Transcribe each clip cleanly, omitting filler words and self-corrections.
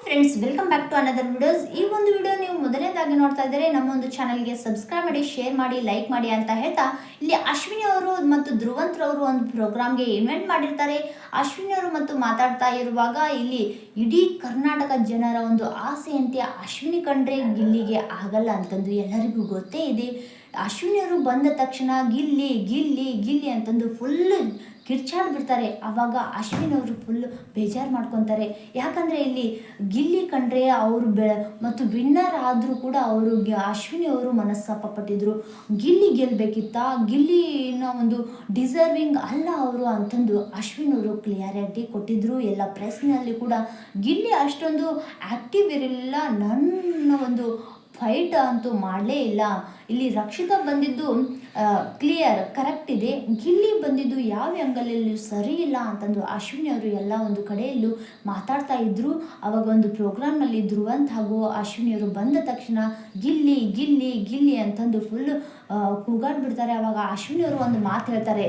Friends, welcome back to another videos. ಈ ಒಂದು video ನೀವು ಮೊದಲನೇದಾಗಿ ನೋಡ್ತಾ ಇದ್ದರೆ ನಮ್ಮ ಒಂದು ಚಾನಲ್ಗೆ ಸಬ್ಸ್ಕ್ರೈಬ್ ಮಾಡಿ, ಶೇರ್ ಮಾಡಿ, ಲೈಕ್ ಮಾಡಿ ಅಂತ ಹೇಳ್ತಾ, ಇಲ್ಲಿ ಅಶ್ವಿನಿ ಅವರು ಮತ್ತು ಧ್ರುವಂತ್ರವರು ಒಂದು ಪ್ರೋಗ್ರಾಮ್ಗೆ ಇನ್ವೈಟ್ ಮಾಡಿರ್ತಾರೆ. ಅಶ್ವಿನಿ ಅವರು ಮತ್ತು ಮಾತಾಡ್ತಾ ಇರುವಾಗ ಇಲ್ಲಿ ಇಡೀ ಕರ್ನಾಟಕ ಜನರ ಒಂದು ಆಸೆಯಂತೆ ಅಶ್ವಿನಿ ಕಂಡ್ರೆ ಗಿಲ್ಲಿಗೆ ಆಗಲ್ಲ ಅಂತಂದು ಎಲ್ಲರಿಗೂ ಗೊತ್ತೇ ಇದೆ. ಅಶ್ವಿನಿ ಅವರು ಬಂದ ತಕ್ಷಣ ಗಿಲ್ಲಿ ಗಿಲ್ಲಿ ಗಿಲ್ಲಿ ಅಂತಂದು ಫುಲ್ಲು ಕಿರ್ಚಾಡ್ಬಿಡ್ತಾರೆ. ಆವಾಗ ಅಶ್ವಿನಿ ಅವರು ಫುಲ್ಲು ಬೇಜಾರು ಮಾಡ್ಕೊತಾರೆ. ಯಾಕಂದರೆ ಇಲ್ಲಿ ಗಿಲ್ಲಿ ಕಂಡ್ರೆ ಅವರು ಮತ್ತು ವಿನ್ನರ್ ಆದರೂ ಕೂಡ ಅವರು ಅಶ್ವಿನಿ ಅವರು ಮನಸ್ತಾಪ ಪಟ್ಟಿದ್ರು. ಗಿಲ್ಲಿ ಗೆಲ್ಲಬೇಕಿತ್ತ, ಗಿಲ್ಲಿನ ಒಂದು ಡಿಸರ್ವಿಂಗ್ ಅಲ್ಲ ಅವರು ಅಂತಂದು ಅಶ್ವಿನಿ ಅವರು ಕ್ಲಿಯಾರಿಟಿ ಕೊಟ್ಟಿದ್ರು. ಎಲ್ಲ ಪ್ರೆಸ್ನಲ್ಲಿ ಕೂಡ ಗಿಲ್ಲಿ ಅಷ್ಟೊಂದು ಆ್ಯಕ್ಟಿವ್ ಇರಲಿಲ್ಲ, ನನ್ನ ಒಂದು ಫೈಟ್ ಅಂತೂ ಮಾಡಲೇ ಇಲ್ಲ. ಇಲ್ಲಿ ರಕ್ಷಿತಾ ಬಂದಿದ್ದು ಕ್ಲಿಯರ್ ಕರೆಕ್ಟ್ ಇದೆ, ಗಿಲ್ಲಿ ಬಂದಿದ್ದು ಯಾವ ಆ್ಯಂಗಲಲ್ಲೂ ಸರಿ ಇಲ್ಲ ಅಂತಂದು ಅಶ್ವಿನಿ ಅವರು ಎಲ್ಲ ಒಂದು ಕಡೆಯಲ್ಲೂ ಮಾತಾಡ್ತಾ ಇದ್ದರು. ಅವಾಗ ಒಂದು ಪ್ರೋಗ್ರಾಮ್ನಲ್ಲಿ ಧ್ರುವಂತ್ ಹಾಗೂ ಅಶ್ವಿನಿ ಅವರು ಬಂದ ತಕ್ಷಣ ಗಿಲ್ಲಿ ಗಿಲ್ಲಿ ಗಿಲ್ಲಿ ಅಂತಂದು ಫುಲ್ಲು ಕೂಗಾಡ್ಬಿಡ್ತಾರೆ. ಅವಾಗ ಅಶ್ವಿನಿ ಅವರು ಒಂದು ಮಾತು ಹೇಳ್ತಾರೆ,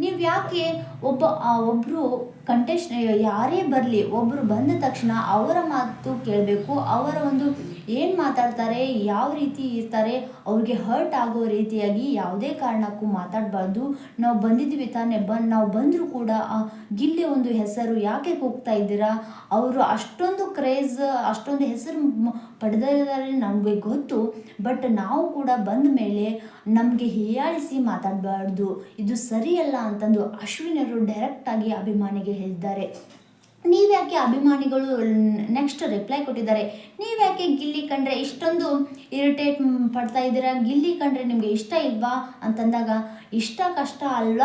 ನೀವು ಯಾಕೆ ಒಬ್ಬರು ಕಂಟೆಸ್ಟ್ ಯಾರೇ ಬರಲಿ, ಒಬ್ಬರು ಬಂದ ತಕ್ಷಣ ಅವರ ಮಾತು ಕೇಳಬೇಕು, ಅವರ ಒಂದು ಏನು ಮಾತಾಡ್ತಾರೆ, ಯಾವ ರೀತಿ ಇರ್ತಾರೆ, ಅವ್ರಿಗೆ ಹರ್ಟ್ ಆಗೋ ರೀತಿಯಾಗಿ ಯಾವುದೇ ಕಾರಣಕ್ಕೂ ಮಾತಾಡಬಾರ್ದು. ನಾವು ಬಂದಿದ್ದೀವಿ ತಾನೇ, ನಾವು ಬಂದರೂ ಕೂಡ ಗಿಲ್ಲಿ ಒಂದು ಹೆಸರು ಯಾಕೆ ಕೂಗ್ತಾ ಇದ್ದೀರಾ, ಅವರು ಅಷ್ಟೊಂದು ಕ್ರೇಜ್ ಅಷ್ಟೊಂದು ಹೆಸರು ಪಡೆದಿದ್ದಾರೆ ನಮಗೆ ಗೊತ್ತು. ಬಟ್ ನಾವು ಕೂಡ ಬಂದ ಮೇಲೆ ನಮಗೆ ಹೀಯಾಳಿಸಿ ಮಾತಾಡಬಾರ್ದು, ಇದು ಸರಿಯಲ್ಲ ಅಂತಂದು ಅಶ್ವಿನಿಯವರು ಡೈರೆಕ್ಟಾಗಿ ಅಭಿಮಾನಿಗೆ ಹೇಳಿದ್ದಾರೆ. ನೀವ್ಯಾಕೆ ಅಭಿಮಾನಿಗಳು ನೆಕ್ಸ್ಟ್ ರಿಪ್ಲೈ ಕೊಟ್ಟಿದ್ದಾರೆ, ನೀವ್ಯಾಕೆ ಗಿಲ್ಲಿ ಕಂಡ್ರೆ ಇಷ್ಟೊಂದು ಇರಿಟೇಟ್ ಪಡ್ತಾ ಇದ್ದೀರಾ, ಗಿಲ್ಲಿ ಕಂಡ್ರೆ ನಿಮಗೆ ಇಷ್ಟ ಇಲ್ವಾ ಅಂತಂದಾಗ, ಇಷ್ಟ ಕಷ್ಟ ಅಲ್ಲ,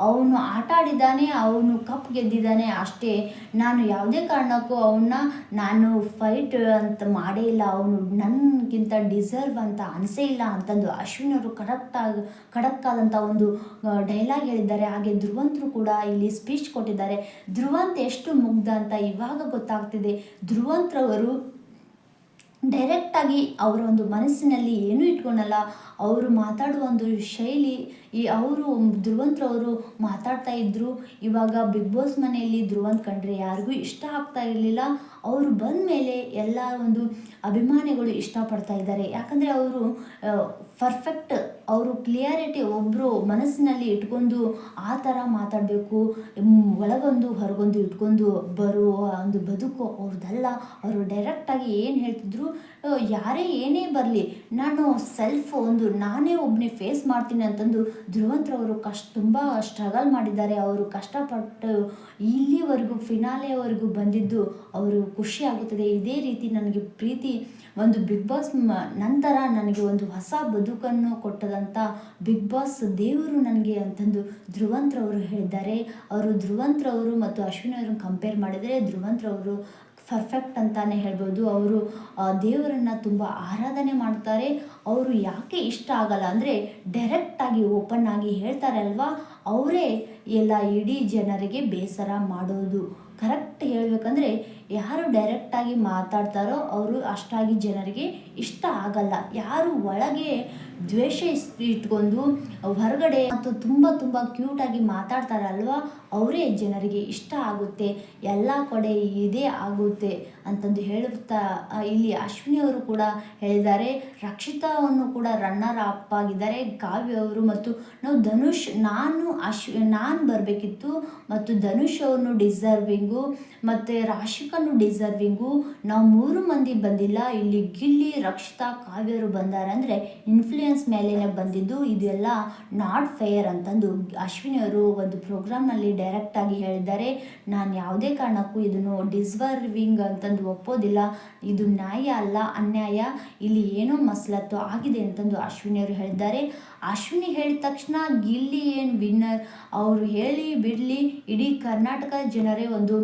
ಅವನು ಆಟ ಆಡಿದ್ದಾನೆ, ಅವನು ಕಪ್ ಗೆದ್ದಿದ್ದಾನೆ ಅಷ್ಟೇ, ನಾನು ಯಾವುದೇ ಕಾರಣಕ್ಕೂ ನಾನು ಫೈಟ್ ಅಂತ ಮಾಡೇ ಇಲ್ಲ, ಅವನು ನನಗಿಂತ ಡಿಸರ್ವ್ ಅಂತ ಅನಿಸೇ ಇಲ್ಲ ಅಂತಂದು ಅಶ್ವಿನಿ ಅವರು ಖಡಕ್ಕಾದಂಥ ಒಂದು ಡೈಲಾಗ್ ಹೇಳಿದ್ದಾರೆ. ಹಾಗೆ ಧ್ರುವಂತರು ಕೂಡ ಇಲ್ಲಿ ಸ್ಪೀಚ್ ಕೊಟ್ಟಿದ್ದಾರೆ. ಧ್ರುವಂತ್ ಎಷ್ಟು ಮುಗ್ಧ ಅಂತ ಇವಾಗ ಗೊತ್ತಾಗ್ತಿದೆ. ಧ್ರುವಂತ್ರವರು ಡೈರೆಕ್ಟಾಗಿ ಅವರ ಒಂದು ಮನಸ್ಸಿನಲ್ಲಿ ಏನೂ ಇಟ್ಕೊಳಲ್ಲ. ಅವರು ಮಾತಾಡುವ ಒಂದು ಶೈಲಿ, ಅವರು ಧ್ರುವಂತ್ರವರು ಮಾತಾಡ್ತಾ ಇದ್ದರು. ಇವಾಗ ಬಿಗ್ ಬಾಸ್ ಮನೆಯಲ್ಲಿ ಧ್ರುವಂತ್ ಕಂಡ್ರೆ ಯಾರಿಗೂ ಇಷ್ಟ ಆಗ್ತಾ ಇರಲಿಲ್ಲ. ಅವರು ಬಂದ ಮೇಲೆ ಎಲ್ಲ ಒಂದು ಅಭಿಮಾನಿಗಳು ಇಷ್ಟಪಡ್ತಾ ಇದ್ದಾರೆ. ಯಾಕಂದರೆ ಅವರು ಪರ್ಫೆಕ್ಟ್, ಅವರು ಕ್ಲಿಯಾರಿಟಿ ಒಬ್ಬರು ಮನಸ್ಸಿನಲ್ಲಿ ಇಟ್ಕೊಂಡು ಆ ಥರ ಮಾತಾಡಬೇಕು, ಒಳಗೊಂದು ಹೊರಗೊಂದು ಇಟ್ಕೊಂಡು ಬರುವ ಒಂದು ಬದುಕು ಅವ್ರದ್ದಲ್ಲ. ಅವರು ಡೈರೆಕ್ಟಾಗಿ ಏನು ಹೇಳ್ತಿದ್ರು, ಯಾರೇ ಏನೇ ಬರಲಿ ನಾನು ನಾನೇ ಒಬ್ಬನೇ ಫೇಸ್ ಮಾಡ್ತೀನಿ ಅಂತಂದು ಧ್ರುವಂತ್ರವರು ತುಂಬ ಸ್ಟ್ರಗಲ್ ಮಾಡಿದ್ದಾರೆ. ಅವರು ಕಷ್ಟಪಟ್ಟು ಇಲ್ಲಿವರೆಗೂ ಫಿನಾಲೆವರೆಗೂ ಬಂದಿದ್ದು ಅವರು ಖುಷಿ ಆಗುತ್ತದೆ. ಇದೇ ರೀತಿ ನನಗೆ ಪ್ರೀತಿ ಒಂದು ಬಿಗ್ ಬಾಸ್ ನಂತರ ನನಗೆ ಒಂದು ಹೊಸ ಬದುಕನ್ನು ಕೊಟ್ಟದಂಥ ಬಿಗ್ ಬಾಸ್ ದೇವರು ನನಗೆ ಅಂತಂದು ಧ್ರುವಂತ್ರವರು ಹೇಳಿದ್ದಾರೆ. ಅವರು ಧ್ರುವಂತ್ರವರು ಮತ್ತು ಅಶ್ವಿನಿ ಅವರನ್ನು ಕಂಪೇರ್ ಮಾಡಿದರೆ ಧ್ರುವಂತ್ರವರು ಪರ್ಫೆಕ್ಟ್ ಅಂತಾನೆ ಹೇಳ್ಬೋದು. ಅವರು ದೇವರನ್ನು ತುಂಬ ಆರಾಧನೆ ಮಾಡ್ತಾರೆ. ಅವರು ಯಾಕೆ ಇಷ್ಟ ಆಗಲ್ಲ ಅಂದರೆ ಡೈರೆಕ್ಟಾಗಿ ಓಪನ್ ಆಗಿ ಹೇಳ್ತಾರೆ ಅಲ್ವಾ, ಅವರೇ ಎಲ್ಲ ಇಡೀ ಜನರಿಗೆ ಬೇಸರ ಮಾಡೋದು. ಕರೆಕ್ಟ್ ಹೇಳಬೇಕಂದ್ರೆ ಯಾರು ಡೈರೆಕ್ಟಾಗಿ ಮಾತಾಡ್ತಾರೋ ಅವರು ಅಷ್ಟಾಗಿ ಜನರಿಗೆ ಇಷ್ಟ ಆಗಲ್ಲ. ಯಾರು ಒಳಗೆ ದ್ವೇಷ ಇಟ್ಕೊಂಡು ಹೊರಗಡೆ ಮತ್ತು ತುಂಬ ಕ್ಯೂಟಾಗಿ ಮಾತಾಡ್ತಾರಲ್ವ, ಅವರೇ ಜನರಿಗೆ ಇಷ್ಟ ಆಗುತ್ತೆ, ಎಲ್ಲ ಕಡೆ ಇದೇ ಆಗುತ್ತೆ ಅಂತಂದು ಹೇಳುತ್ತಾ ಇಲ್ಲಿ ಅಶ್ವಿನಿ ಅವರು ಕೂಡ ಹೇಳಿದ್ದಾರೆ. ರಕ್ಷಿತಾವನ್ನು ಕೂಡ ರನ್ನರ್ ಅಪ್ ಆಗಿದ್ದಾರೆ ಕಾವ್ಯ ಅವರು. ಮತ್ತು ನಾವು ಧನುಷ್, ನಾನು ಬರಬೇಕಿತ್ತು ಮತ್ತು ಧನುಷ್ ಅವ್ರನ್ನು ಡಿಸರ್ವಿಂಗು ಮತ್ತು ರಾಶಿಕನ್ನು ಡಿಸರ್ವಿಂಗು, ನಾವು 3 ಮಂದಿ ಬಂದಿಲ್ಲ. ಇಲ್ಲಿ ಗಿಲ್ಲಿ, ರಕ್ಷಿತಾ, ಕಾವ್ಯರು ಬಂದಾರೆ ಅಂದರೆ ಇನ್ಫ್ಲೂಯೆನ್ಸ್ ಮೇಲೇ ಬಂದಿದ್ದು, ಇದೆಲ್ಲ ನಾಟ್ ಫೇರ್ ಅಂತಂದು ಅಶ್ವಿನಿ ಅವರು ಒಂದು ಪ್ರೋಗ್ರಾಮ್ನಲ್ಲಿ ಡೈರೆಕ್ಟಾಗಿ ಹೇಳಿದ್ದಾರೆ. ನಾನು ಯಾವುದೇ ಕಾರಣಕ್ಕೂ ಇದನ್ನು ಡಿಸರ್ವಿಂಗ್ ಅಂತಂದು ಒಪ್ಪೋದಿಲ್ಲ, ಇದು ನ್ಯಾಯ ಅಲ್ಲ, ಅನ್ಯಾಯ, ಇಲ್ಲಿ ಏನೋ ಮಸಲತ್ತು ಆಗಿದೆ ಅಂತಂದು ಅಶ್ವಿನಿ ಅವರು ಹೇಳಿದ್ದಾರೆ. ಅಶ್ವಿನಿ ಹೇಳಿದ ತಕ್ಷಣ ಗಿಲ್ಲಿ ಏನು ವಿನ್ನರ್, ಅವರು ಹೇಳಿ ಬಿಡಲಿ, ಇಡೀ ಕರ್ನಾಟಕ ಜನರೇ ಒಂದು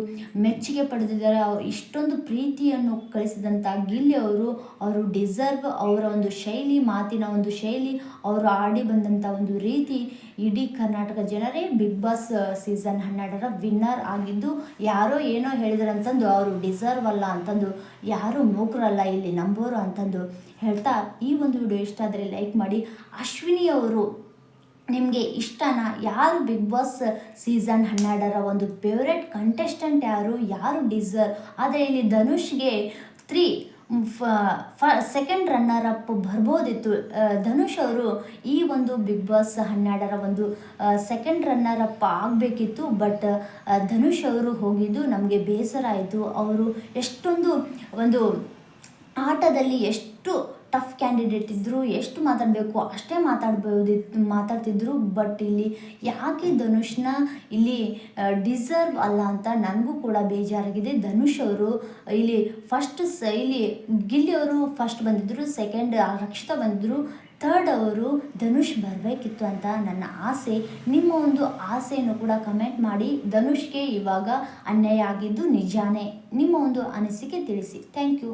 ಮೆಚ್ಚುಗೆ ಪಡೆದಿದ್ದಾರೆ. ಅವರು ಇಷ್ಟೊಂದು ಪ್ರೀತಿಯನ್ನು ಕಳಿಸಿದಂಥ ಗಿಲ್ಲಿ ಅವರು ಡಿಸರ್ವ್. ಅವರ ಒಂದು ಶೈಲಿ, ಮಾತಿನ ಒಂದು ಶೈಲಿ, ಅವರು ಆಡಿ ಬಂದಂಥ ಒಂದು ರೀತಿ, ಇಡೀ ಕರ್ನಾಟಕ ಜನರೇ ಬಿಗ್ ಬಾಸ್ ಸೀಸನ್ 12ರ ವಿನ್ನರ್ ಆಗಿದ್ದು, ಯಾರೋ ಏನೋ ಹೇಳಿದ್ರಂತಂದು ಅವರು ಡಿಸರ್ವ್ ಅಲ್ಲ ಅಂತಂದು, ಯಾರು ಮೂಕರಲ್ಲ ಇಲ್ಲಿ ನಂಬೋರು ಅಂತಂದು ಹೇಳ್ತಾ, ಈ ಒಂದು ವಿಡಿಯೋ ಇಷ್ಟ ಆದರೆ ಲೈಕ್ ಮಾಡಿ. ಅಶ್ವಿನಿ ಅವರು ನಿಮಗೆ ಇಷ್ಟನಾ? ಯಾರು ಬಿಗ್ ಬಾಸ್ ಸೀಸನ್ 12ರ ಒಂದು ಫೇವ್ರೆಟ್ ಕಂಟೆಸ್ಟೆಂಟ್ ಯಾರು ಡಿಸರ್ವ್? ಆದರೆ ಇಲ್ಲಿ ಧನುಷ್ಗೆ 3 ಸೆಕೆಂಡ್ ರನ್ನರ್ ಅಪ್ ಬರ್ಬೋದಿತ್ತು. ಧನುಷ್ ಅವರು ಈ ಒಂದು ಬಿಗ್ ಬಾಸ್ 12ರ ಒಂದು ಸೆಕೆಂಡ್ ರನ್ನರ್ ಅಪ್ ಆಗಬೇಕಿತ್ತು. ಬಟ್ ಧನುಷ್ ಅವರು ಹೋಗಿದ್ದು ನಮಗೆ ಬೇಸರ ಆಯಿತು. ಅವರು ಎಷ್ಟೊಂದು ಒಂದು ಆಟದಲ್ಲಿ ಎಷ್ಟು ಟಫ್ ಕ್ಯಾಂಡಿಡೇಟ್ ಇದ್ದರು, ಎಷ್ಟು ಮಾತಾಡಬೇಕು ಅಷ್ಟೇ ಮಾತಾಡ್ತಿದ್ರು. ಬಟ್ ಇಲ್ಲಿ ಯಾಕೆ ಧನುಷ್ನ ಇಲ್ಲಿ ಡಿಸರ್ವ್ ಅಲ್ಲ ಅಂತ ನನಗೂ ಕೂಡ ಬೇಜಾರಾಗಿದೆ. ಧನುಷ್ ಅವರು ಇಲ್ಲಿ ಇಲ್ಲಿ ಗಿಲ್ಲಿ ಅವರು ಫಸ್ಟ್ ಬಂದಿದ್ದರು, ಸೆಕೆಂಡ್ ರಕ್ಷಿತಾ ಬಂದಿದ್ದರು, ಥರ್ಡ್ ಅವರು ಧನುಷ್ ಬರಬೇಕಿತ್ತು ಅಂತ ನನ್ನ ಆಸೆ. ನಿಮ್ಮ ಒಂದು ಆಸೆಯನ್ನು ಕೂಡ ಕಮೆಂಟ್ ಮಾಡಿ. ಧನುಷ್ಗೆ ಇವಾಗ ಅನ್ಯಾಯ ಆಗಿದ್ದು ನಿಜಾನೇ? ನಿಮ್ಮ ಒಂದು ಅನಿಸಿಕೆ ತಿಳಿಸಿ. Thank you.